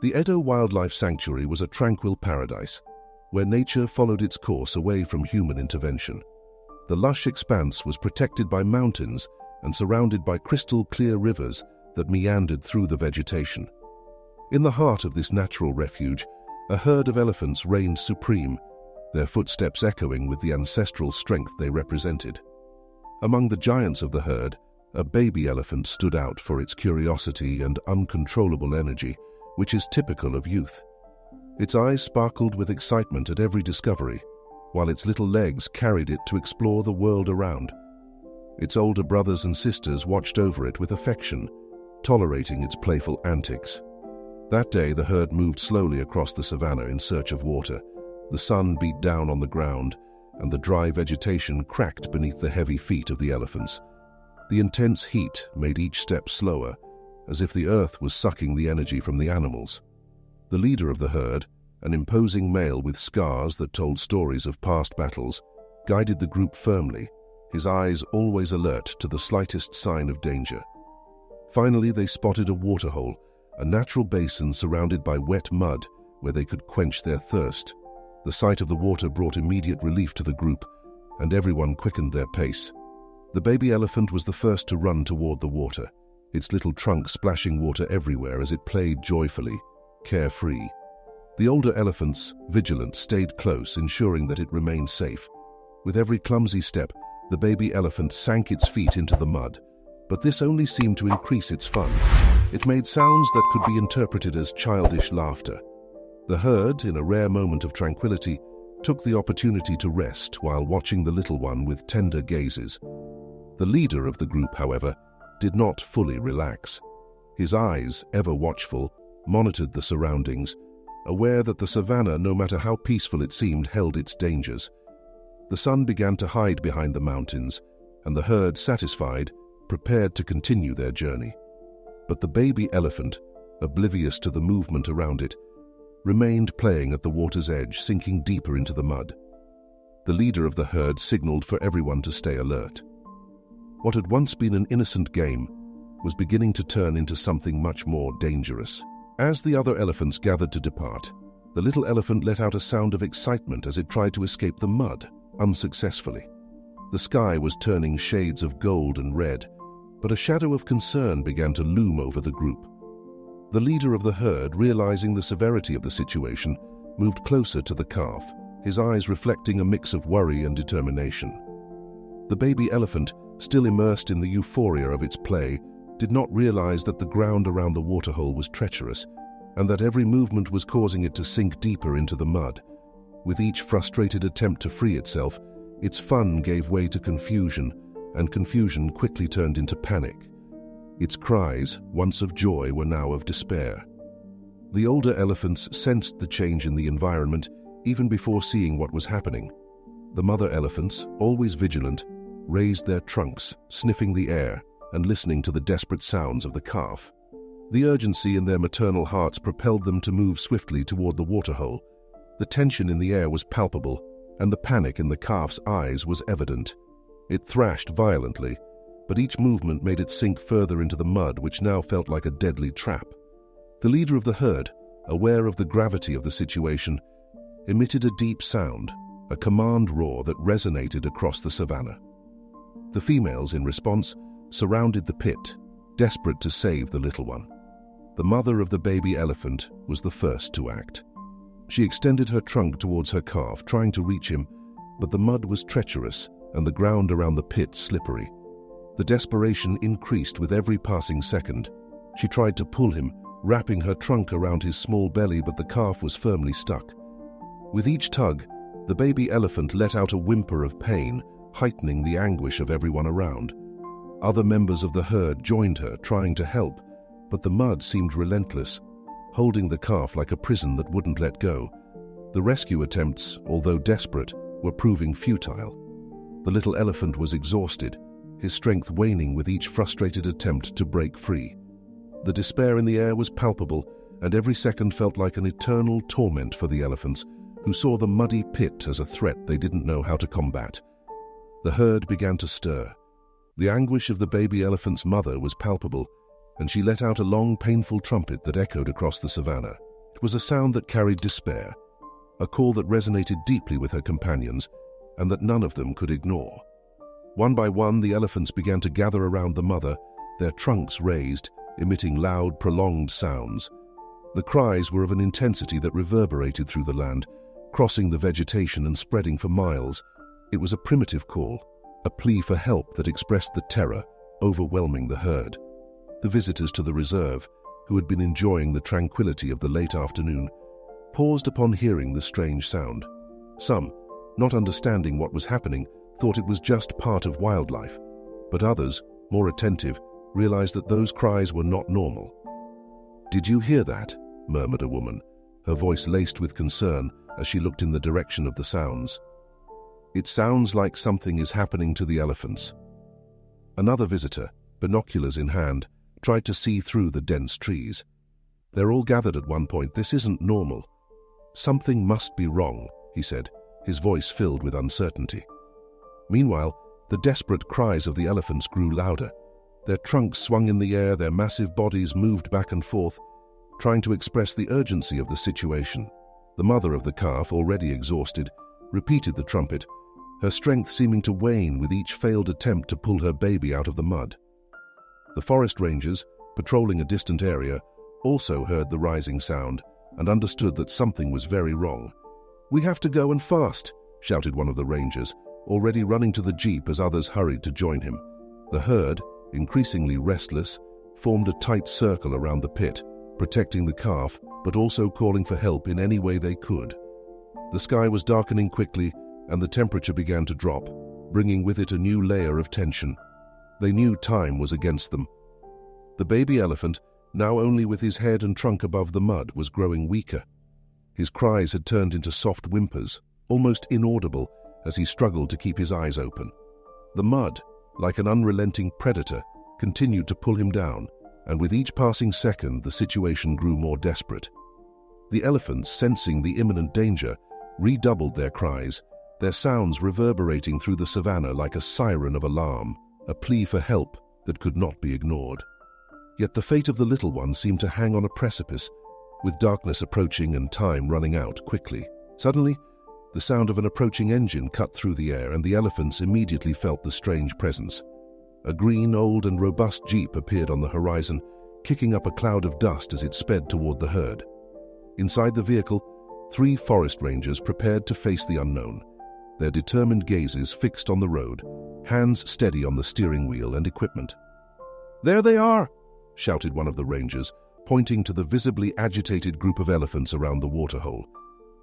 The Edo Wildlife Sanctuary was a tranquil paradise, where nature followed its course away from human intervention. The lush expanse was protected by mountains and surrounded by crystal-clear rivers that meandered through the vegetation. In the heart of this natural refuge, a herd of elephants reigned supreme, their footsteps echoing with the ancestral strength they represented. Among the giants of the herd, a baby elephant stood out for its curiosity and uncontrollable energy, which is typical of youth. Its eyes sparkled with excitement at every discovery, while its little legs carried it to explore the world around. Its older brothers and sisters watched over it with affection, tolerating its playful antics. That day, the herd moved slowly across the savannah in search of water. The sun beat down on the ground, and the dry vegetation cracked beneath the heavy feet of the elephants. The intense heat made each step slower, as if the earth was sucking the energy from the animals. The leader of the herd, an imposing male with scars that told stories of past battles, guided the group firmly, his eyes always alert to the slightest sign of danger. Finally, they spotted a waterhole, a natural basin surrounded by wet mud where they could quench their thirst. The sight of the water brought immediate relief to the group, and everyone quickened their pace. The baby elephant was the first to run toward the water, its little trunk splashing water everywhere as it played joyfully, carefree. The older elephants, vigilant, stayed close, ensuring that it remained safe. With every clumsy step, the baby elephant sank its feet into the mud, but this only seemed to increase its fun. It made sounds that could be interpreted as childish laughter. The herd, in a rare moment of tranquility, took the opportunity to rest while watching the little one with tender gazes. The leader of the group, however, did not fully relax. His eyes, ever watchful, monitored the surroundings, aware that the savannah, no matter how peaceful it seemed, held its dangers. The sun began to hide behind the mountains, and the herd, satisfied, prepared to continue their journey. But the baby elephant, oblivious to the movement around it, remained playing at the water's edge, sinking deeper into the mud. The leader of the herd signaled for everyone to stay alert. What had once been an innocent game was beginning to turn into something much more dangerous. As the other elephants gathered to depart, the little elephant let out a sound of excitement as it tried to escape the mud, unsuccessfully. The sky was turning shades of gold and red, but a shadow of concern began to loom over the group. The leader of the herd, realizing the severity of the situation, moved closer to the calf, his eyes reflecting a mix of worry and determination. The baby elephant, still immersed in the euphoria of its play, did not realize that the ground around the waterhole was treacherous, and that every movement was causing it to sink deeper into the mud. With each frustrated attempt to free itself, its fun gave way to confusion, and confusion quickly turned into panic. Its cries, once of joy, were now of despair. The older elephants sensed the change in the environment even before seeing what was happening. The mother elephants, always vigilant, raised their trunks, sniffing the air and listening to the desperate sounds of the calf. The urgency in their maternal hearts propelled them to move swiftly toward the waterhole. The tension in the air was palpable, and the panic in the calf's eyes was evident. It thrashed violently, but each movement made it sink further into the mud, which now felt like a deadly trap. The leader of the herd, aware of the gravity of the situation, emitted a deep sound, a command roar that resonated across the savannah. The females, in response, surrounded the pit, desperate to save the little one. The mother of the baby elephant was the first to act. She extended her trunk towards her calf, trying to reach him, but the mud was treacherous and the ground around the pit slippery. The desperation increased with every passing second. She tried to pull him, wrapping her trunk around his small belly, but the calf was firmly stuck. With each tug, the baby elephant let out a whimper of pain, heightening the anguish of everyone around. Other members of the herd joined her, trying to help, but the mud seemed relentless, holding the calf like a prison that wouldn't let go. The rescue attempts, although desperate, were proving futile. The little elephant was exhausted, his strength waning with each frustrated attempt to break free. The despair in the air was palpable, and every second felt like an eternal torment for the elephants, who saw the muddy pit as a threat they didn't know how to combat. The herd began to stir. The anguish of the baby elephant's mother was palpable, and she let out a long, painful trumpet that echoed across the savannah. It was a sound that carried despair, a call that resonated deeply with her companions and that none of them could ignore. One by one, the elephants began to gather around the mother, their trunks raised, emitting loud, prolonged sounds. The cries were of an intensity that reverberated through the land, crossing the vegetation and spreading for miles. It was a primitive call, a plea for help that expressed the terror overwhelming the herd. The visitors to the reserve, who had been enjoying the tranquility of the late afternoon, paused upon hearing the strange sound. Some, not understanding what was happening, thought it was just part of wildlife, but others, more attentive, realized that those cries were not normal. "Did you hear that?" murmured a woman, her voice laced with concern as she looked in the direction of the sounds. "It sounds like something is happening to the elephants." Another visitor, binoculars in hand, tried to see through the dense trees. "They're all gathered at one point. This isn't normal." "Something must be wrong," he said, his voice filled with uncertainty. Meanwhile, the desperate cries of the elephants grew louder. Their trunks swung in the air, their massive bodies moved back and forth, trying to express the urgency of the situation. The mother of the calf, already exhausted, repeated the trumpet, her strength seeming to wane with each failed attempt to pull her baby out of the mud. The forest rangers, patrolling a distant area, also heard the rising sound and understood that something was very wrong. "We have to go, and fast," shouted one of the rangers, already running to the jeep as others hurried to join him. The herd, increasingly restless, formed a tight circle around the pit, protecting the calf, but also calling for help in any way they could. The sky was darkening quickly, and the temperature began to drop, bringing with it a new layer of tension. They knew time was against them. The baby elephant, now only with his head and trunk above the mud, was growing weaker. His cries had turned into soft whimpers, almost inaudible, as he struggled to keep his eyes open. The mud, like an unrelenting predator, continued to pull him down, and with each passing second the situation grew more desperate. The elephants, sensing the imminent danger, redoubled their cries, their sounds reverberating through the savanna like a siren of alarm, a plea for help that could not be ignored. Yet the fate of the little one seemed to hang on a precipice, with darkness approaching and time running out quickly. Suddenly, the sound of an approaching engine cut through the air, and the elephants immediately felt the strange presence. A green, old and robust jeep appeared on the horizon, kicking up a cloud of dust as it sped toward the herd. Inside the vehicle, 3 forest rangers prepared to face the unknown, their determined gazes fixed on the road, hands steady on the steering wheel and equipment. "There they are!" shouted one of the rangers, pointing to the visibly agitated group of elephants around the waterhole.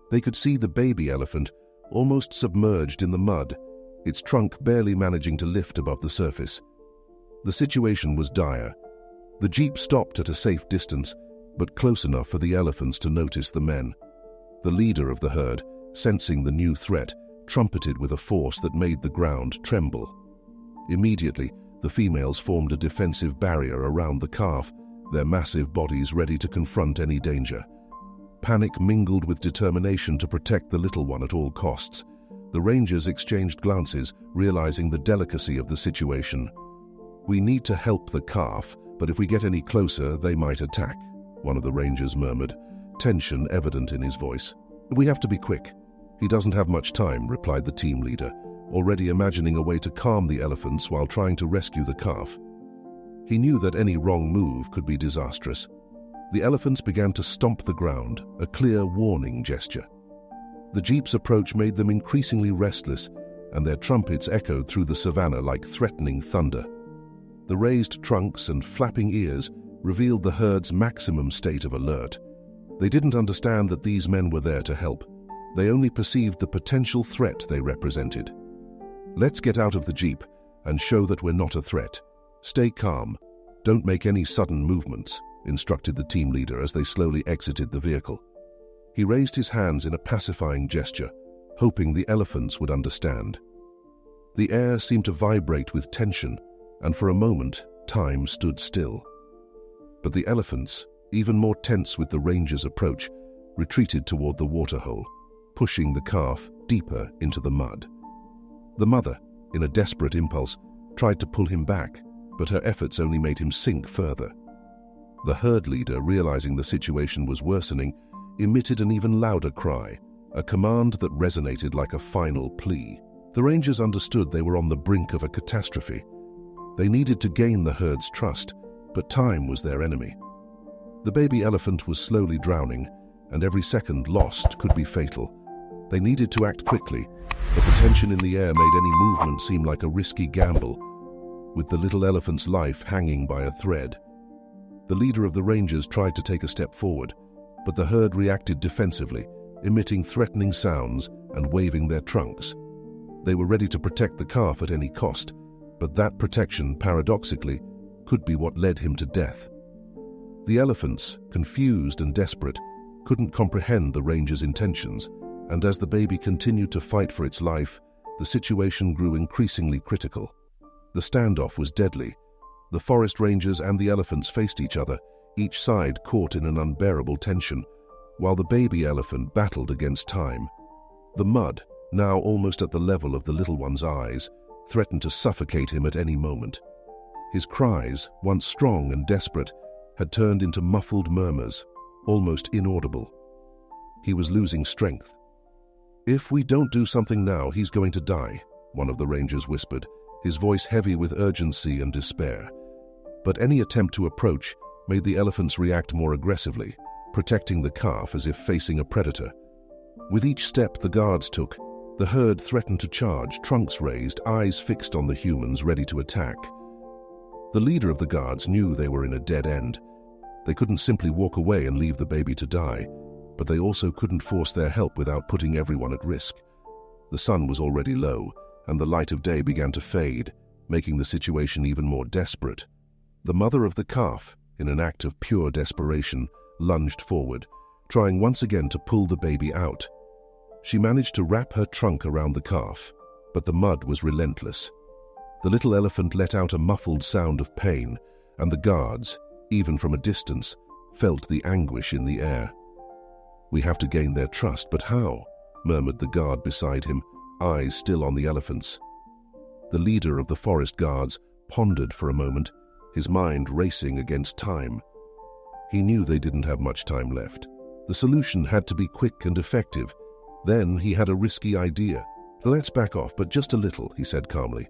They could see the baby elephant, almost submerged in the mud, its trunk barely managing to lift above the surface. The situation was dire. The jeep stopped at a safe distance, but close enough for the elephants to notice the men. The leader of the herd, sensing the new threat, trumpeted with a force that made the ground tremble. Immediately, the females formed a defensive barrier around the calf, their massive bodies ready to confront any danger. Panic mingled with determination to protect the little one at all costs. The rangers exchanged glances, realizing the delicacy of the situation. "We need to help the calf, but if we get any closer, they might attack," one of the rangers murmured, tension evident in his voice. "We have to be quick." "He doesn't have much time," replied the team leader, already imagining a way to calm the elephants while trying to rescue the calf. He knew that any wrong move could be disastrous. The elephants began to stomp the ground, a clear warning gesture. The jeep's approach made them increasingly restless, and their trumpets echoed through the savanna like threatening thunder. The raised trunks and flapping ears revealed the herd's maximum state of alert. They didn't understand that these men were there to help. They only perceived the potential threat they represented. "Let's get out of the jeep and show that we're not a threat. Stay calm. Don't make any sudden movements," instructed the team leader as they slowly exited the vehicle. He raised his hands in a pacifying gesture, hoping the elephants would understand. The air seemed to vibrate with tension, and for a moment, time stood still. But the elephants, even more tense with the ranger's approach, retreated toward the waterhole, pushing the calf deeper into the mud. The mother, in a desperate impulse, tried to pull him back, but her efforts only made him sink further. The herd leader, realizing the situation was worsening, emitted an even louder cry, a command that resonated like a final plea. The rangers understood they were on the brink of a catastrophe. They needed to gain the herd's trust, but time was their enemy. The baby elephant was slowly drowning, and every second lost could be fatal. They needed to act quickly, but the tension in the air made any movement seem like a risky gamble, with the little elephant's life hanging by a thread. The leader of the rangers tried to take a step forward, but the herd reacted defensively, emitting threatening sounds and waving their trunks. They were ready to protect the calf at any cost, but that protection, paradoxically, could be what led him to death. The elephants, confused and desperate, couldn't comprehend the rangers' intentions, and as the baby continued to fight for its life, the situation grew increasingly critical. The standoff was deadly. The forest rangers and the elephants faced each other, each side caught in an unbearable tension, while the baby elephant battled against time. The mud, now almost at the level of the little one's eyes, threatened to suffocate him at any moment. His cries, once strong and desperate, had turned into muffled murmurs, almost inaudible. He was losing strength. "If we don't do something now, he's going to die," one of the rangers whispered, his voice heavy with urgency and despair. But any attempt to approach made the elephants react more aggressively, protecting the calf as if facing a predator. With each step the guards took, the herd threatened to charge, trunks raised, eyes fixed on the humans ready to attack. The leader of the guards knew they were in a dead end. They couldn't simply walk away and leave the baby to die, but they also couldn't force their help without putting everyone at risk. The sun was already low, and the light of day began to fade, making the situation even more desperate. The mother of the calf, in an act of pure desperation, lunged forward, trying once again to pull the baby out. She managed to wrap her trunk around the calf, but the mud was relentless. The little elephant let out a muffled sound of pain, and the guards, even from a distance, felt the anguish in the air. "We have to gain their trust, but how?" murmured the guard beside him, eyes still on the elephants. The leader of the forest guards pondered for a moment, his mind racing against time. He knew they didn't have much time left. The solution had to be quick and effective. Then he had a risky idea. "Let's back off, but just a little," he said calmly.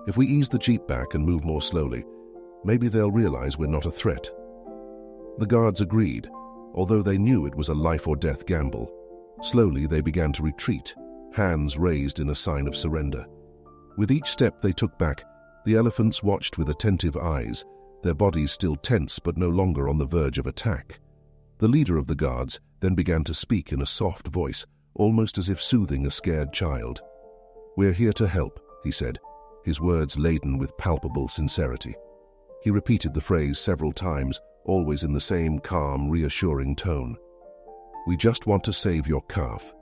"If we ease the jeep back and move more slowly, maybe they'll realize we're not a threat." The guards agreed, although they knew it was a life-or-death gamble. Slowly they began to retreat, hands raised in a sign of surrender. With each step they took back, the elephants watched with attentive eyes, their bodies still tense but no longer on the verge of attack. The leader of the guards then began to speak in a soft voice, almost as if soothing a scared child. "We're here to help," he said, his words laden with palpable sincerity. He repeated the phrase several times, always in the same calm, reassuring tone. "We just want to save your calf."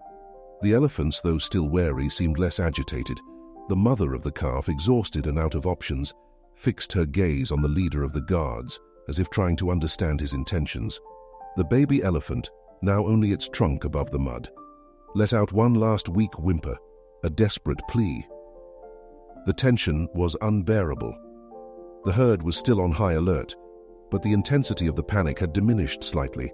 The elephants, though still wary, seemed less agitated. The mother of the calf, exhausted and out of options, fixed her gaze on the leader of the guards, as if trying to understand his intentions. The baby elephant, now only its trunk above the mud, let out one last weak whimper, a desperate plea. The tension was unbearable. The herd was still on high alert, but the intensity of the panic had diminished slightly.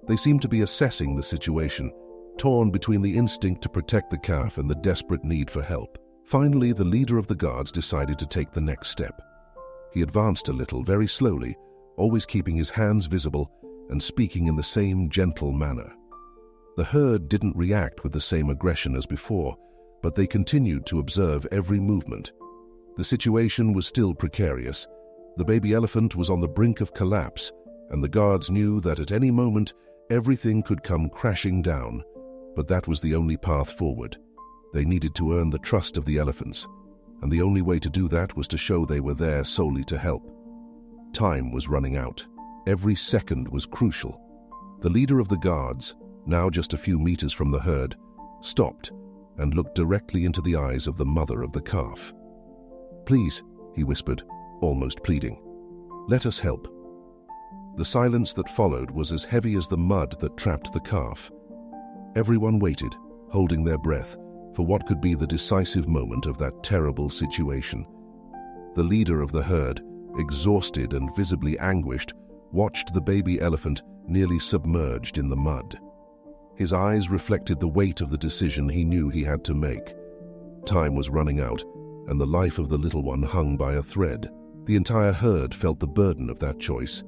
They seemed to be assessing the situation, torn between the instinct to protect the calf and the desperate need for help. Finally, the leader of the guards decided to take the next step. He advanced a little, very slowly, always keeping his hands visible and speaking in the same gentle manner. The herd didn't react with the same aggression as before, but they continued to observe every movement. The situation was still precarious. The baby elephant was on the brink of collapse, and the guards knew that at any moment everything could come crashing down. But that was the only path forward. They needed to earn the trust of the elephants, and the only way to do that was to show they were there solely to help. Time was running out. Every second was crucial. The leader of the guards, now just a few meters from the herd, stopped and looked directly into the eyes of the mother of the calf. "Please," he whispered, almost pleading, "let us help." The silence that followed was as heavy as the mud that trapped the calf. Everyone waited, holding their breath, for what could be the decisive moment of that terrible situation. The leader of the herd, exhausted and visibly anguished, watched the baby elephant nearly submerged in the mud. His eyes reflected the weight of the decision he knew he had to make. Time was running out, and the life of the little one hung by a thread. The entire herd felt the burden of that choice,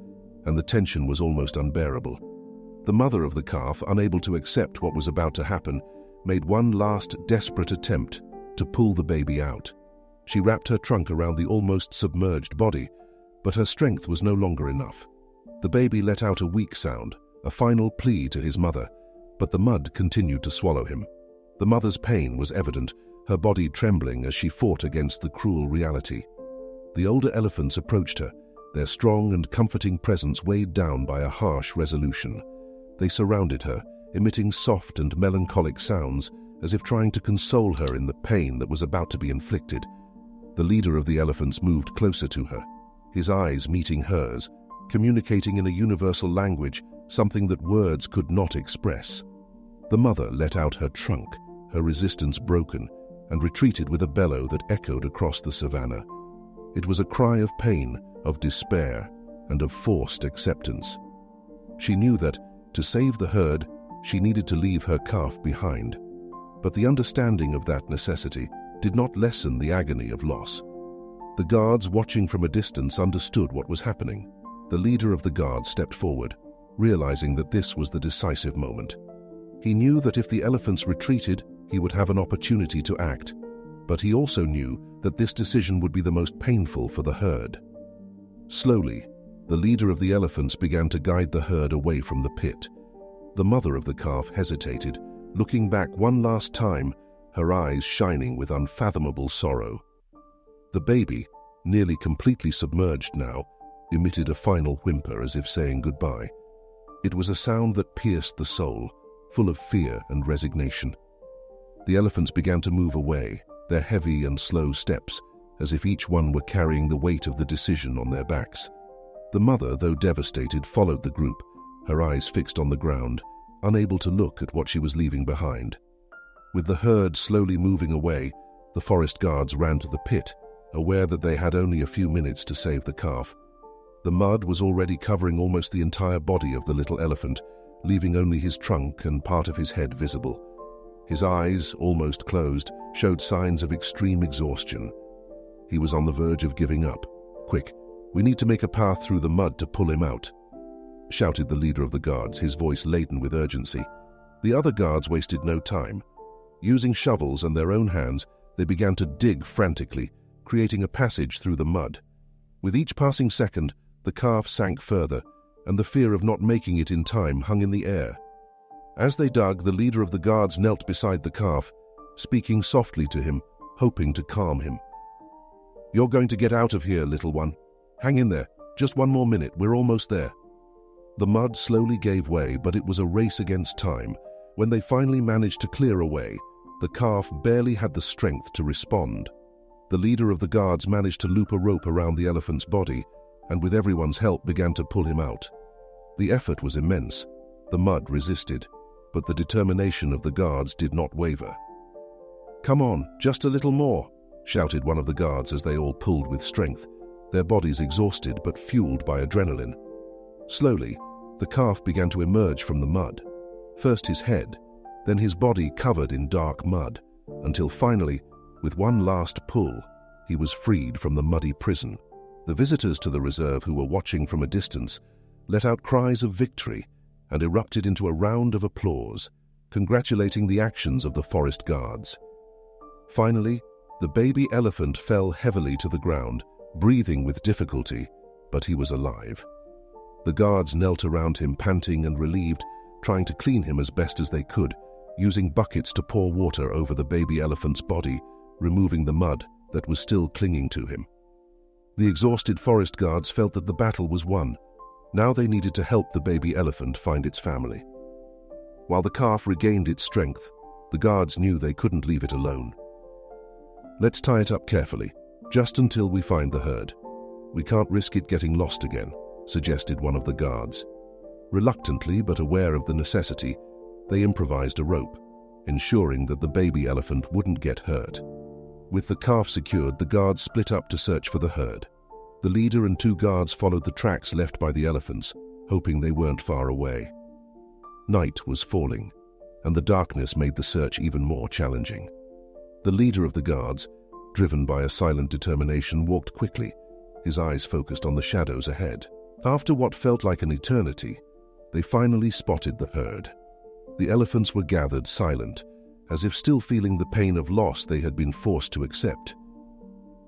and the tension was almost unbearable. The mother of the calf, unable to accept what was about to happen, made one last desperate attempt to pull the baby out. She wrapped her trunk around the almost submerged body, but her strength was no longer enough. The baby let out a weak sound, a final plea to his mother, but the mud continued to swallow him. The mother's pain was evident, her body trembling as she fought against the cruel reality. The older elephants approached her, their strong and comforting presence weighed down by a harsh resolution. They surrounded her, emitting soft and melancholic sounds, as if trying to console her in the pain that was about to be inflicted. The leader of the elephants moved closer to her, his eyes meeting hers, communicating in a universal language, something that words could not express. The mother let out her trunk, her resistance broken, and retreated with a bellow that echoed across the savannah. It was a cry of pain, of despair, and of forced acceptance. She knew that, to save the herd, she needed to leave her calf behind. But the understanding of that necessity did not lessen the agony of loss. The guards watching from a distance understood what was happening. The leader of the guard stepped forward, realizing that this was the decisive moment. He knew that if the elephants retreated, he would have an opportunity to act, but he also knew that this decision would be the most painful for the herd. Slowly, the leader of the elephants began to guide the herd away from the pit. The mother of the calf hesitated, looking back one last time, her eyes shining with unfathomable sorrow. The baby, nearly completely submerged now, emitted a final whimper as if saying goodbye. It was a sound that pierced the soul, full of fear and resignation. The elephants began to move away, their heavy and slow steps, as if each one were carrying the weight of the decision on their backs. The mother, though devastated, followed the group, her eyes fixed on the ground, unable to look at what she was leaving behind. With the herd slowly moving away, the forest guards ran to the pit, aware that they had only a few minutes to save the calf. The mud was already covering almost the entire body of the little elephant, leaving only his trunk and part of his head visible. His eyes, almost closed, showed signs of extreme exhaustion. He was on the verge of giving up. "Quick, we need to make a path through the mud to pull him out," shouted the leader of the guards, his voice laden with urgency. The other guards wasted no time. Using shovels and their own hands, they began to dig frantically, creating a passage through the mud. With each passing second, the calf sank further, and the fear of not making it in time hung in the air. As they dug, the leader of the guards knelt beside the calf, speaking softly to him, hoping to calm him. "You're going to get out of here, little one. Hang in there. Just one more minute. We're almost there." The mud slowly gave way, but it was a race against time. When they finally managed to clear a way, the calf barely had the strength to respond. The leader of the guards managed to loop a rope around the elephant's body, and with everyone's help began to pull him out. The effort was immense. The mud resisted, but the determination of the guards did not waver. "Come on, just a little more," shouted one of the guards as they all pulled with strength, their bodies exhausted but fueled by adrenaline. Slowly, the calf began to emerge from the mud. First his head, then his body covered in dark mud, until finally, with one last pull, he was freed from the muddy prison. The visitors to the reserve, who were watching from a distance, let out cries of victory and erupted into a round of applause, congratulating the actions of the forest guards. Finally, the baby elephant fell heavily to the ground, breathing with difficulty, but he was alive. The guards knelt around him, panting and relieved, trying to clean him as best as they could, using buckets to pour water over the baby elephant's body, removing the mud that was still clinging to him. The exhausted forest guards felt that the battle was won. Now they needed to help the baby elephant find its family. While the calf regained its strength, the guards knew they couldn't leave it alone. "Let's tie it up carefully, just until we find the herd. We can't risk it getting lost again," suggested one of the guards. Reluctantly, but aware of the necessity, they improvised a rope, ensuring that the baby elephant wouldn't get hurt. With the calf secured, the guards split up to search for the herd. The leader and 2 guards followed the tracks left by the elephants, hoping they weren't far away. Night was falling, and the darkness made the search even more challenging. The leader of the guards, driven by a silent determination, walked quickly, his eyes focused on the shadows ahead. After what felt like an eternity, they finally spotted the herd. The elephants were gathered, silent, as if still feeling the pain of loss they had been forced to accept.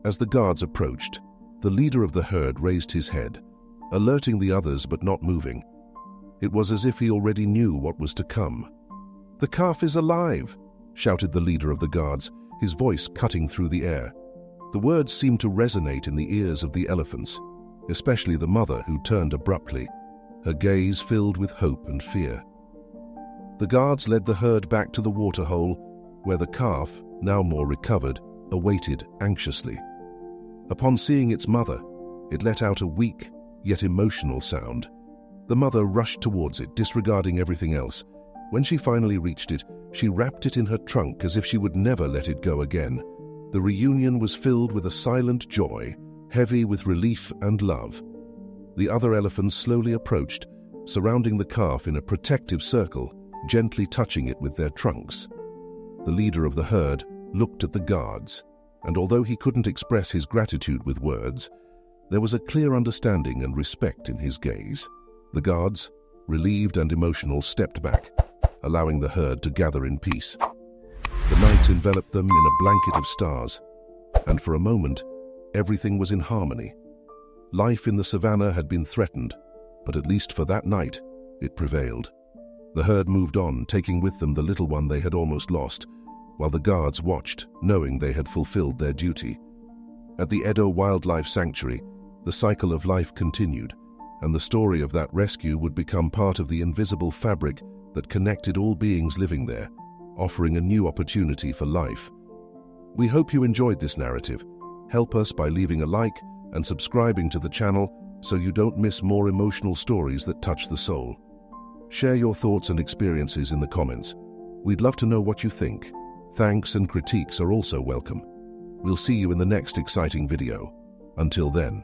As the guards approached, the leader of the herd raised his head, alerting the others but not moving. It was as if he already knew what was to come. "The calf is alive!" shouted the leader of the guards, his voice cutting through the air. The words seemed to resonate in the ears of the elephants, especially the mother, who turned abruptly, her gaze filled with hope and fear. The guards led the herd back to the waterhole, where the calf, now more recovered, awaited anxiously. Upon seeing its mother, it let out a weak, yet emotional sound. The mother rushed towards it, disregarding everything else. When she finally reached it, she wrapped it in her trunk as if she would never let it go again. The reunion was filled with a silent joy, heavy with relief and love. The other elephants slowly approached, surrounding the calf in a protective circle, gently touching it with their trunks. The leader of the herd looked at the guards, and although he couldn't express his gratitude with words, there was a clear understanding and respect in his gaze. The guards, relieved and emotional, stepped back, allowing the herd to gather in peace. The night enveloped them in a blanket of stars, and for a moment, everything was in harmony. Life in the savannah had been threatened, but at least for that night, it prevailed. The herd moved on, taking with them the little one they had almost lost, while the guards watched, knowing they had fulfilled their duty. At the Edo Wildlife Sanctuary, the cycle of life continued, and the story of that rescue would become part of the invisible fabric that connected all beings living there, offering a new opportunity for life. We hope you enjoyed this narrative. Help us by leaving a like and subscribing to the channel so you don't miss more emotional stories that touch the soul. Share your thoughts and experiences in the comments. We'd love to know what you think. Thanks and critiques are also welcome. We'll see you in the next exciting video. Until then.